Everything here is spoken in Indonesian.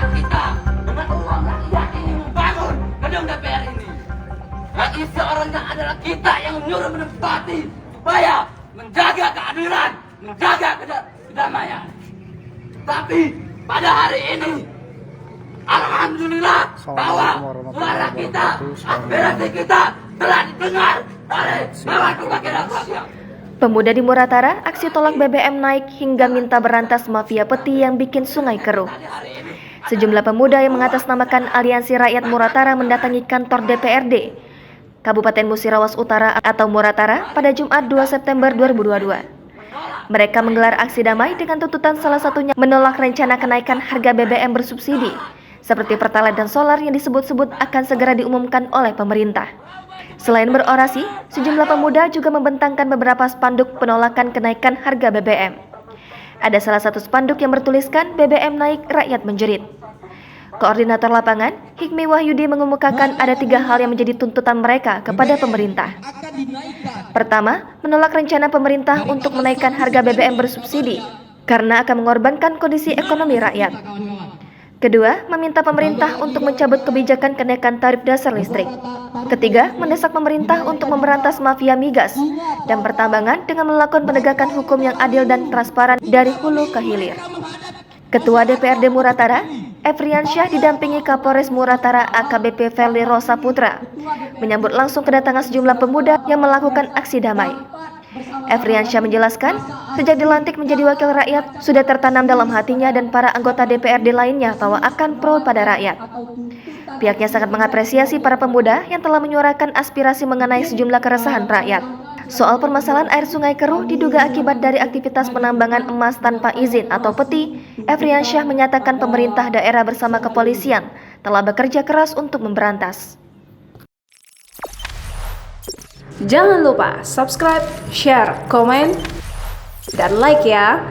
Kita dengan uang rakyat ini membangun gedung DPR ini. Dan seorangnya adalah kita yang menyuruh menempati supaya menjaga keadilan, menjaga kedamaian. Tapi pada hari ini, alhamdulillah bahwa suara kita, aspirasi kita telah didengar oleh Dewan Perwakilan Rakyat. Pemuda di Muratara aksi tolak BBM naik hingga minta berantas mafia peti yang bikin sungai keruh. Sejumlah pemuda yang mengatasnamakan Aliansi Rakyat Muratara mendatangi kantor DPRD Kabupaten Musirawas Utara atau Muratara pada Jumat 2 September 2022. Mereka menggelar aksi damai dengan tuntutan salah satunya menolak rencana kenaikan harga BBM bersubsidi seperti Pertalite dan solar yang disebut-sebut akan segera diumumkan oleh pemerintah. Selain berorasi, sejumlah pemuda juga membentangkan beberapa spanduk penolakan kenaikan harga BBM. Ada salah satu spanduk yang bertuliskan BBM naik, rakyat menjerit. Koordinator lapangan, Hikmi Wahyudi mengemukakan ada 3 hal yang menjadi tuntutan mereka kepada pemerintah. Pertama, menolak rencana pemerintah untuk menaikkan harga BBM bersubsidi karena akan mengorbankan kondisi ekonomi rakyat. Kedua, meminta pemerintah untuk mencabut kebijakan kenaikan tarif dasar listrik. Ketiga, mendesak pemerintah untuk memberantas mafia migas dan pertambangan dengan melakukan penegakan hukum yang adil dan transparan dari hulu ke hilir. Ketua DPRD Muratara, Efriansyah didampingi Kapolres Muratara AKBP Verly Rosa Putra, menyambut langsung kedatangan sejumlah pemuda yang melakukan aksi damai. Efriansyah menjelaskan, sejak dilantik menjadi wakil rakyat, sudah tertanam dalam hatinya dan para anggota DPRD lainnya bahwa akan pro pada rakyat. Pihaknya sangat mengapresiasi para pemuda yang telah menyuarakan aspirasi mengenai sejumlah keresahan rakyat. Soal permasalahan air sungai keruh diduga akibat dari aktivitas penambangan emas tanpa izin atau peti, Efriansyah menyatakan pemerintah daerah bersama kepolisian telah bekerja keras untuk memberantas. Jangan lupa subscribe, share, komen, dan like ya!